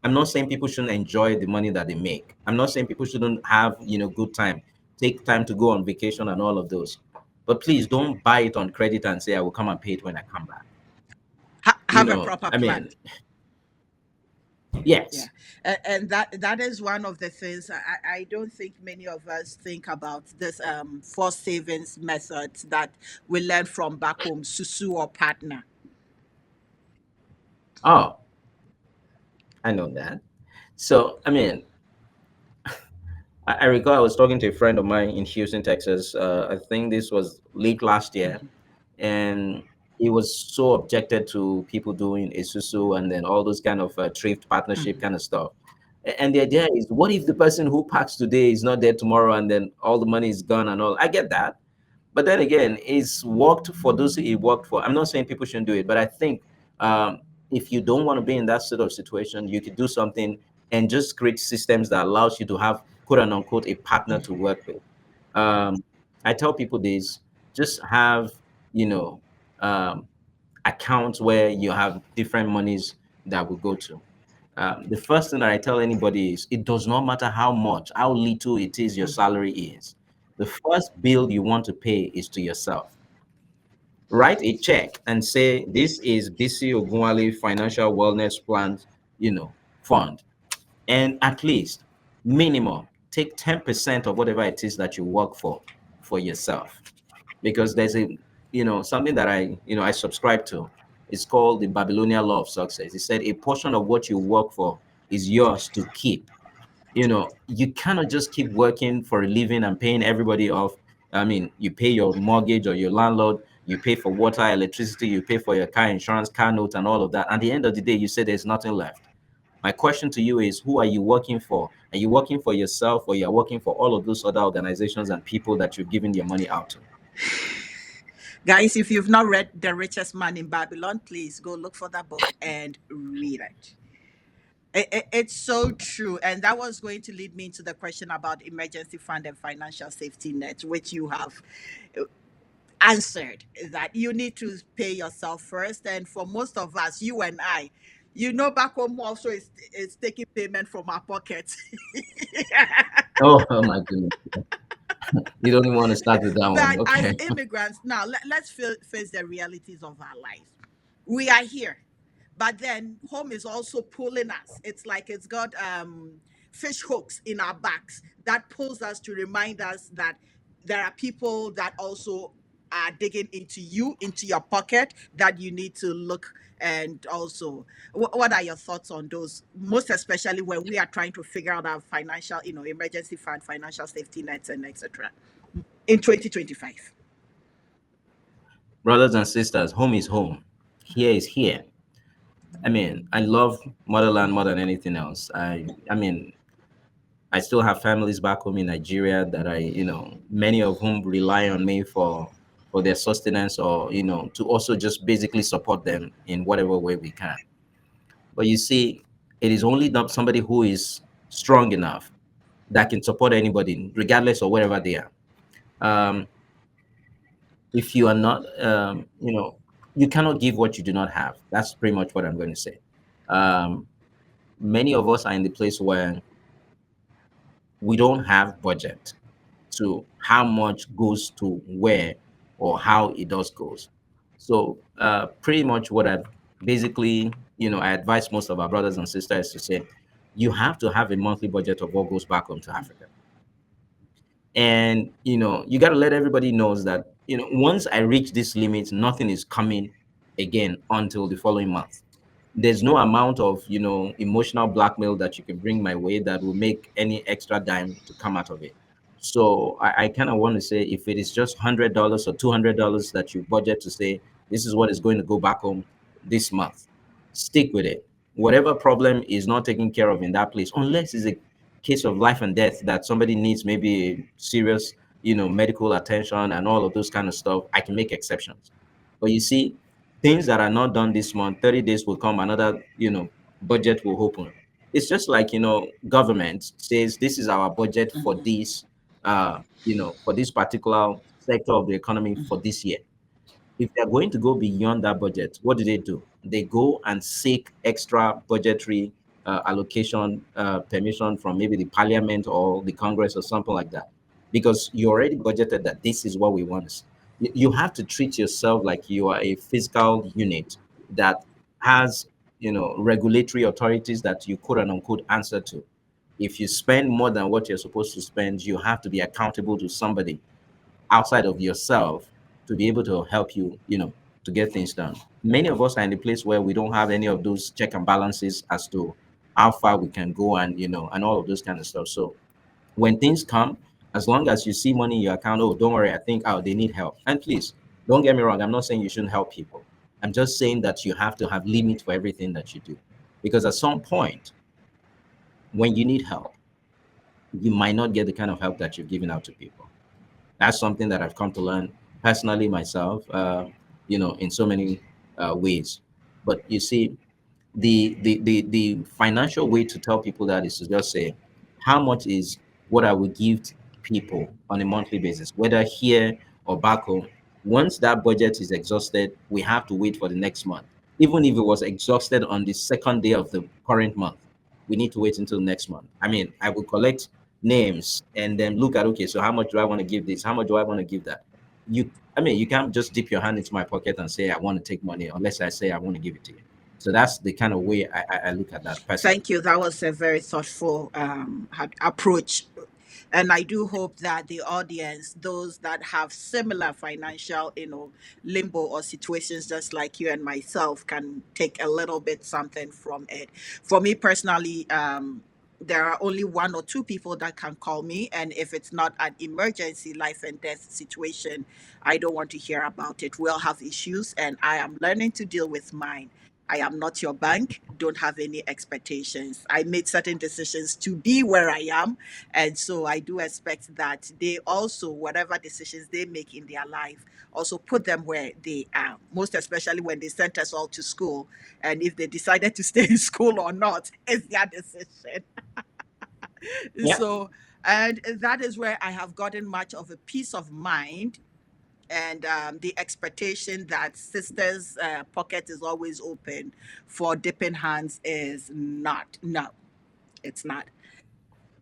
I'm not saying people shouldn't enjoy the money that they make. I'm not saying people shouldn't have, good time, take time to go on vacation and all of those. But please don't buy it on credit and say I will come and pay it when I come back. Have a proper I plan. mean, Yeah, yes. and that is one of the things I don't think many of us think about this forced savings methods that we learn from back home, susu or partner. Oh, I know that. So, I mean, I recall I was talking to a friend of mine in Houston, Texas. I think this was late last year, and he was so objected to people doing Isusu and then all those kind of thrift partnership kind of stuff. And the idea is, what if the person who parks today is not there tomorrow, and then all the money is gone and all? I get that, but then again, it's worked for those it worked for. I'm not saying people shouldn't do it, but I think if you don't want to be in that sort of situation, you could do something and just create systems that allows you to have quote and unquote a partner to work with. Um, I tell people this: just have you know um, accounts where you have different monies that will go to. The first thing that I tell anybody is it does not matter how much, how little it is your salary is. The first bill you want to pay is to yourself. Write a check and say, this is Bisi Ogunwale Financial Wellness Plan, fund. And at least, minimum, take 10% of whatever it is that you work for yourself. Because there's something that I subscribe to. It's called the Babylonian law of success. It said a portion of what you work for is yours to keep. You cannot just keep working for a living and paying everybody off. I mean, you pay your mortgage or your landlord, you pay for water, electricity, you pay for your car insurance, car note, and all of that. At the end of the day, you say there's nothing left. My question to you is, who are you working for? Are you working for yourself, or you're working for all of those other organizations and people that you've given your money out to? Guys, if you've not read The Richest Man in Babylon, please go look for that book and read it. It's so true. And that was going to lead me into the question about emergency fund and financial safety net, which you have answered, that you need to pay yourself first. And for most of us, you and I, back home also is taking payment from our pockets. Oh, oh my goodness. You don't even want to start with that one. But as Okay. immigrants, now let's face the realities of our life. We are here, but then home is also pulling us. It's like it's got fish hooks in our backs that pulls us to remind us that there are people that also are digging into you, into your pocket, that you need to look. And also, what are your thoughts on those, most especially when we are trying to figure out our financial, emergency fund, financial safety nets, and etc. in 2025? Brothers and sisters, home is home. Here is here. I mean, I love motherland more than anything else. I mean, I still have families back home in Nigeria that many of whom rely on me for their sustenance, or to also just basically support them in whatever way we can. But you see, it is only not somebody who is strong enough that can support anybody, regardless of wherever they are. Um, if you are not, you cannot give what you do not have. That's pretty much what I'm going to say. Um, Many of us are in the place where we don't have budget to how much goes to where or how it does goes. So pretty much what I basically, I advise most of our brothers and sisters to say, you have to have a monthly budget of what goes back home to Africa. And you got to let everybody knows that once I reach this limit, nothing is coming again until the following month. There's no amount of emotional blackmail that you can bring my way that will make any extra dime to come out of it. So I kind of want to say, if it is just $100 or $200 that you budget to say this is what is going to go back home this month, stick with it. Whatever problem is not taken care of in that place, unless it's a case of life and death that somebody needs maybe serious medical attention and all of those kind of stuff, I can make exceptions. But you see, things that are not done this month, 30 days will come, another budget will open. It's just like government says this is our budget for this for this particular sector of the economy for this year. If they're going to go beyond that budget, what do? They go and seek extra budgetary allocation permission from maybe the parliament or the Congress or something like that, because you already budgeted that this is what we want. You have to treat yourself like you are a fiscal unit that has regulatory authorities that you quote and unquote answer to. If you spend more than what you're supposed to spend, you have to be accountable to somebody outside of yourself to be able to help you, to get things done. Many of us are in a place where we don't have any of those check and balances as to how far we can go, and and all of those kind of stuff. So when things come, as long as you see money in your account, oh, don't worry, I think, oh, they need help. And please, don't get me wrong, I'm not saying you shouldn't help people. I'm just saying that you have to have limit for everything that you do. Because at some point, when you need help, you might not get the kind of help that you've given out to people. That's something that I've come to learn personally myself, in so many ways. But you see, the financial way to tell people that is to just say, how much is what I will give to people on a monthly basis, whether here or back home. Once that budget is exhausted, we have to wait for the next month. Even if it was exhausted on the second day of the current month, we need to wait until next month. I mean, I will collect names and then look at, okay, so how much do I want to give this? How much do I want to give that? I mean, you can't just dip your hand into my pocket and say I want to take money unless I say I want to give it to you. So that's the kind of way I look at that personally. Thank you. That was a very thoughtful approach. And I do hope that the audience, those that have similar financial, limbo or situations just like you and myself, can take a little bit something from it. For me personally, there are only one or two people that can call me. And if it's not an emergency life and death situation, I don't want to hear about it. We all have issues, and I am learning to deal with mine. I am not your bank. Don't have any expectations. I made certain decisions to be where I am. And so I do expect that they also, whatever decisions they make in their life, also put them where they are, most especially when they sent us all to school. And if they decided to stay in school or not, it's their decision. Yeah. So, and that is where I have gotten much of a peace of mind, and the expectation that sisters' pocket is always open for dipping hands is not. No, it's not.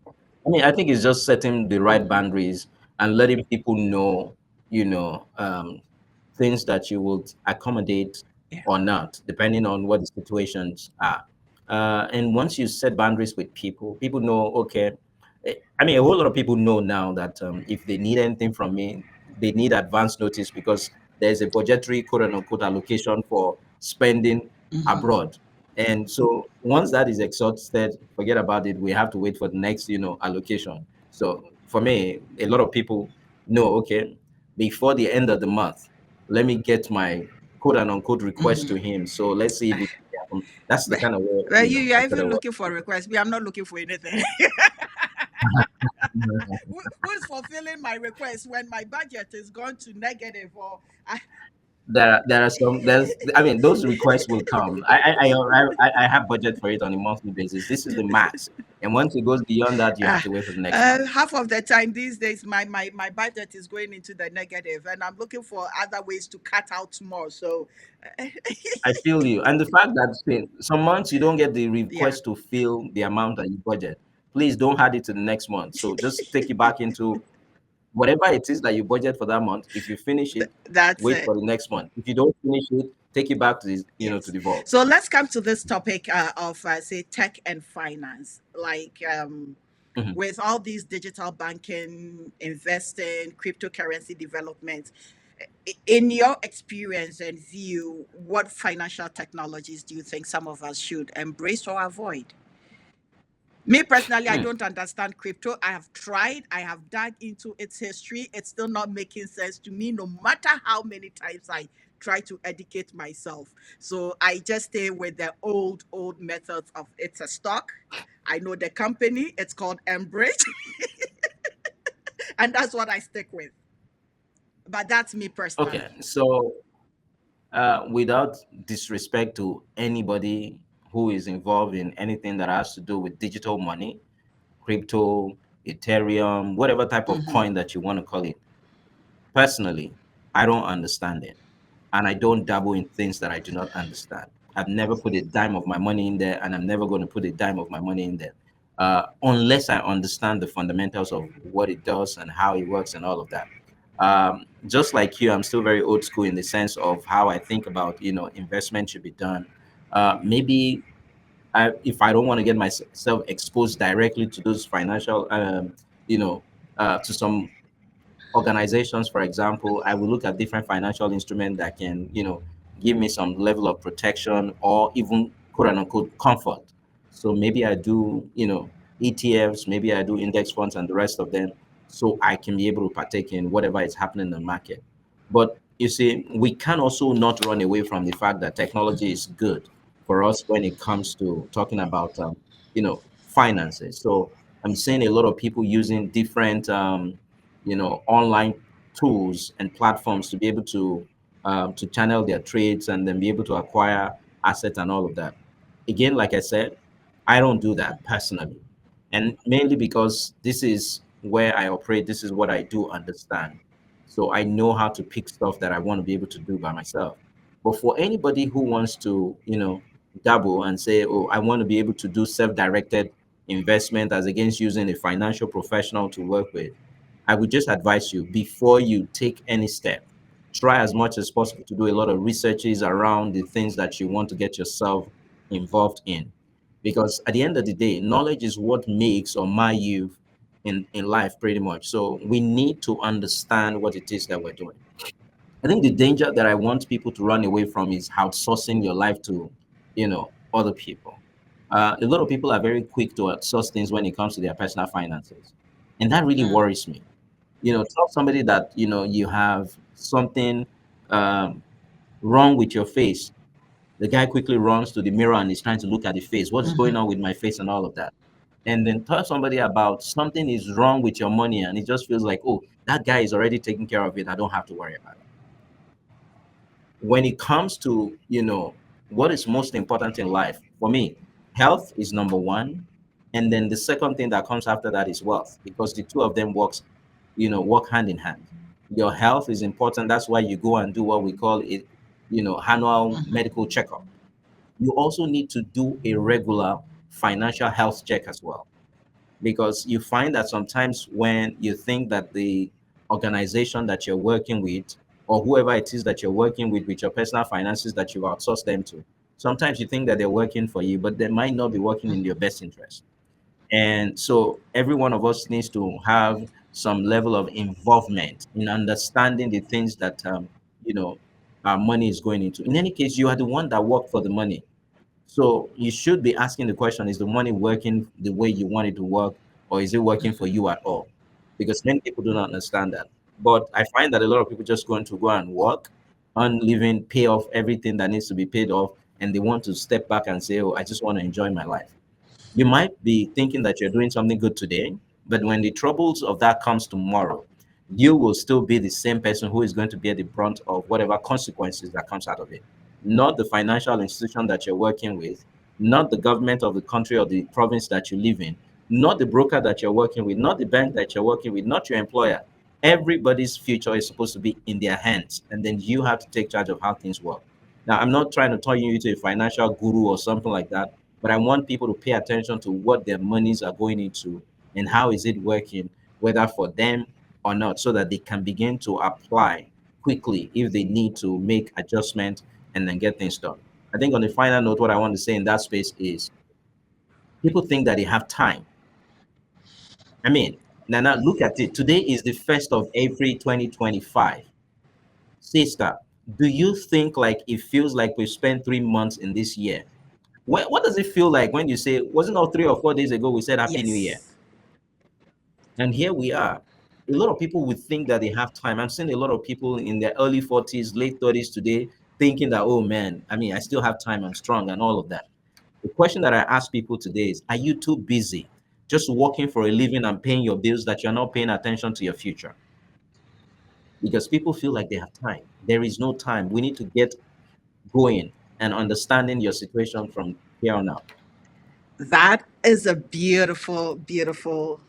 I mean, I think it's just setting the right Hmm. boundaries and letting people know, you know, things that you would accommodate Yeah. or not, depending on what the situations are. And once you set boundaries with people, people know, okay. I mean, a whole lot of people know now that if they need anything from me, they need advance notice because there's a budgetary quote unquote allocation for spending Hmm. abroad. And so once that is exhausted, forget about it. We have to wait for the next, allocation. So for me, a lot of people know, okay, before the end of the month, let me get my quote and unquote request to Hmm. him. So let's see if it can happen. That's the Well, kind of way, well, you are I try to even work. looking for requests. Me, I'm not looking for anything. Who is fulfilling my request when my budget is gone to negative? Or I, There are some. I mean, those requests will come. I have budget for it on a monthly basis. This is the max, and once it goes beyond that, you have uh, to wait for the next month. half of the time these days, my budget is going into the negative, and I'm looking for other ways to cut out more. So, I feel you. And the fact that some months you don't get the yeah, request to fill the amount that you budget, please don't add it to the next month. So just take it back into whatever it is that you budget for that month. If you finish it, that's wait it. for the next month. If you don't finish it, take it back to the, to Yes. the vault. So let's come to this topic of, say, tech and finance. Like, Mhm. with all these digital banking, investing, cryptocurrency development, in your experience and view, what financial technologies do you think some of us should embrace or avoid? Me personally, I Hmm. don't understand crypto. I have tried, I have dug into its history. It's still not making sense to me, no matter how many times I try to educate myself. So I just stay with the old methods of it's a stock. I know the company, it's called Enbridge, and that's what I stick with. But that's me Okay, personally. so without disrespect to anybody who is involved in anything that has to do with digital money, crypto, Ethereum, whatever type of Hmm. coin that you want to call it. Personally, I don't understand it. And I don't dabble in things that I do not understand. I've never put a dime of my money in there, and I'm never going to put a dime of my money in there unless I understand the fundamentals of what it does and how it works and all of that. Just like you, I'm still very old school in the sense of how I think about, investment should be done. Maybe if I don't want to get myself exposed directly to those financial, to some organizations, for example, I will look at different financial instruments that can, give me some level of protection or even quote unquote comfort. So maybe I do, ETFs, maybe I do index funds and the rest of them, so I can be able to partake in whatever is happening in the market. But you see, we can also not run away from the fact that technology is good for us when it comes to talking about, finances. So I'm seeing a lot of people using different, online tools and platforms to be able to channel their trades and then be able to acquire assets and all of that. Again, like I said, I don't do that personally, and mainly because this is where I operate. This is what I do understand. So I know how to pick stuff that I want to be able to do by myself. But for anybody who wants to, dabble and say, "Oh, I want to be able to do self-directed investment," as against using a financial professional to work with, I would just advise you before you take any step, try as much as possible to do a lot of researches around the things that you want to get yourself involved in. Because at the end of the day, knowledge is what makes or mar you in life pretty much. So we need to understand what it is that we're doing. I think the danger that I want people to run away from is outsourcing your life to, other people. A lot of people are very quick to outsource things when it comes to their personal finances, and that really Mm. worries me. Tell somebody that you have something um, wrong with your face, The guy quickly runs to the mirror and is trying to look at the face. What's going on with my face and all of that? And then tell somebody about something is wrong with your money, and it just feels like, oh, that guy is already taking care of it. I don't have to worry about it. When it comes to, what is most important in life, for me, health is number one. And then the second thing that comes after that is wealth, because the two of them work hand in hand. Your health is important. That's why you go and do what we call it, annual medical checkup. You also need to do a regular financial health check as well, because you find that sometimes when you think that the organization that you're working with, or whoever it is that you're working with your personal finances that you outsource them to, sometimes you think that they're working for you, but they might not be working in your best interest. And so every one of us needs to have some level of involvement in understanding the things that you know our money is going into. In any case, you are the one that worked for the money. So you should be asking the question, is the money working the way you want it to work, or is it working for you at all? Because many people do not understand that. But I find that a lot of people just going to go and work, earn living, pay off everything that needs to be paid off, and they want to step back and say, oh, I just want to enjoy my life. You might be thinking that you're doing something good today, but when the troubles of that comes tomorrow, you will still be the same person who is going to bear the brunt of whatever consequences that comes out of it. Not the financial institution that you're working with, not the government of the country or the province that you live in, not the broker that you're working with, not the bank that you're working with, not your employer. Everybody's future is supposed to be in their hands, and then you have to take charge of how things work. Now, I'm not trying to turn you into a financial guru or something like that, but I want people to pay attention to what their monies are going into and how is it working, whether for them or not, so that they can begin to apply quickly if they need to make adjustments and then get things done. I think on the final note, what I want to say in that space is people think that they have time. I mean, Nana, look at it. Today is the 1st of April 2025. Sister, do you think like it feels like we've spent 3 months in this year? What does it feel like when you say, wasn't all 3 or 4 days ago we said Happy New Year? Yes. And here we are. A lot of people would think that they have time. I'm seeing a lot of people in their early 40s, late 30s today thinking that, oh man, I mean, I still have time, I'm strong, and all of that. The question that I ask people today is, are you too busy just working for a living and paying your bills that you're not paying attention to your future? Because people feel like they have time. There is no time. We need to get going and understanding your situation from here on out. That is a beautiful, beautiful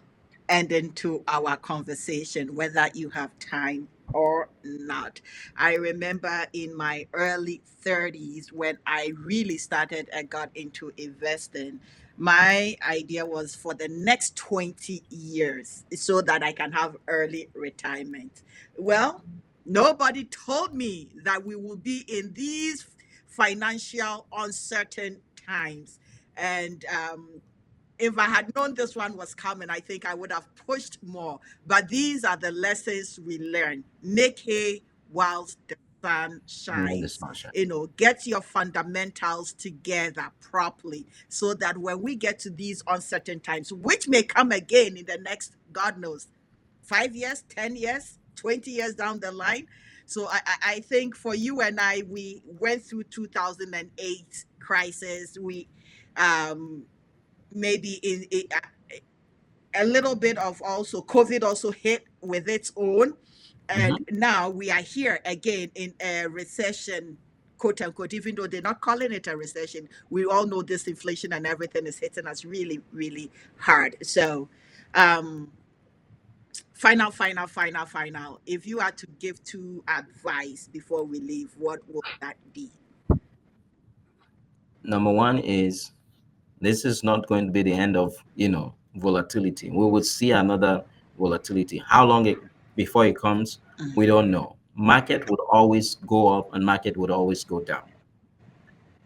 ending to our conversation, whether you have time or not. I remember in my early 30s when I really started and got into investing, my idea was for the next 20 years so that I can have early retirement. Well, nobody told me that we will be in these financial uncertain times. And if I had known this one was coming, I think I would have pushed more. But these are the lessons we learn. Make hay whilst the sun When the shines. sun shines. Get your fundamentals together properly so that when we get to these uncertain times, which may come again in the next, God knows, 5 years, 10 years, 20 years down the line. So I think for you and I, we went through 2008 crisis. We um, maybe in a little bit of also COVID also hit with its own. And Mhm. now we are here again in a recession, quote unquote, even though they're not calling it a recession. We all know this inflation and everything is hitting us really, really hard. So, um, final. If you had to give two advice before we leave, what would that be? Number one is, this is not going to be the end of volatility. We will see another volatility. How long before it comes, we don't know. Market would always go up and market would always go down.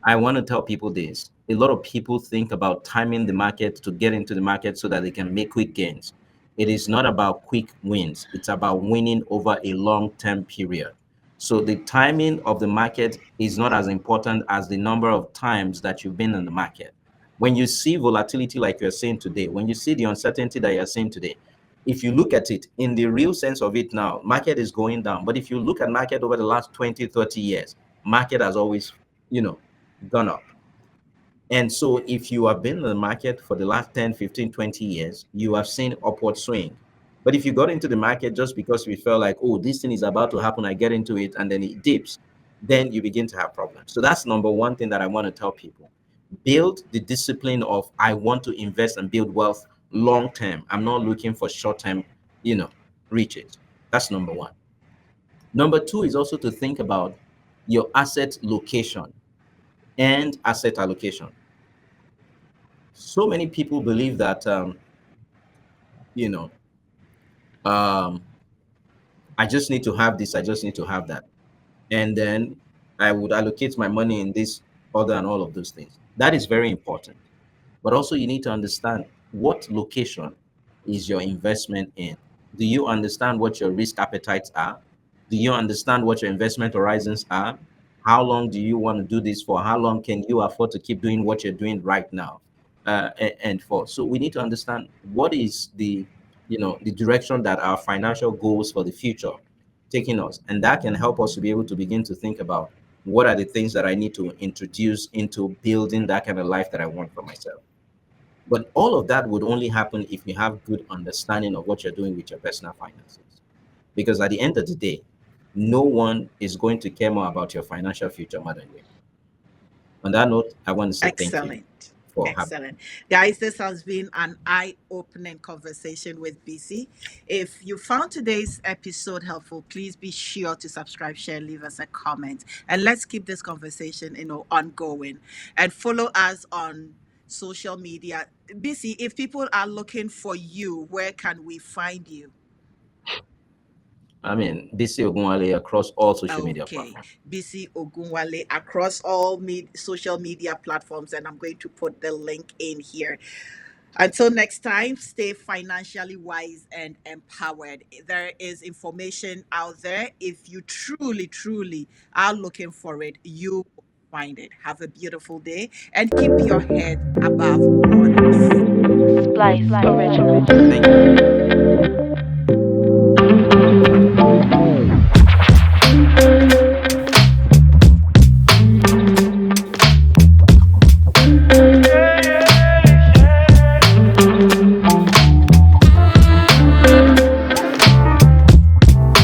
I want to tell people this. A lot of people think about timing the market to get into the market so that they can make quick gains. It is not about quick wins, it's about winning over a long term period. So the timing of the market is not as important as the number of times that you've been in the market. When you see volatility like you're saying today, when you see the uncertainty that you're seeing today, if you look at it in the real sense of it now, market is going down. But if you look at market over the last 20, 30 years, market has always, you know, gone up. And so if you have been in the market for the last 10, 15, 20 years, you have seen upward swing. But if you got into the market just because we felt like, oh, this thing is about to happen, I get into it and then it dips, then you begin to have problems. So that's number one thing that I want to tell people. Build the discipline of I want to invest and build wealth long term. I'm not looking for short term, you know, riches. That's number one. Number two is also to think about your asset location and asset allocation. So many people believe that you know um, I just need to have this, I just need to have that, and then I would allocate my money in this other and all of those things. That is very important. But also, you need to understand what location is your investment in. Do you understand what your risk appetites are? Do you understand what your investment horizons are? How long do you want to do this for? How long can you afford to keep doing what you're doing right now? And for so we need to understand what is the the direction that our financial goals for the future taking us, and that can help us to be able to begin to think about what are the things that I need to introduce into building that kind of life that I want for myself. But all of that would only happen if you have good understanding of what you're doing with your personal finances. Because at the end of the day, no one is going to care more about your financial future more than you. On that note, I want to say thank you Excellent. for having Excellent. Guys, this has been an eye opening conversation with BC. If you found today's episode helpful, please be sure to subscribe, share, leave us a comment, and let's keep this conversation ongoing. And follow us on social media. BC, if people are looking for you, where can we find you? Bisi Ogunwale across all social media Okay, platforms. Bisi Ogunwale across all social media platforms, and I'm going to put the link in here. Until next time, stay financially wise and empowered. There is information out there. If you truly, truly are looking for it, you will find it. Have a beautiful day and keep your head above waters. Splice Original. Thank you.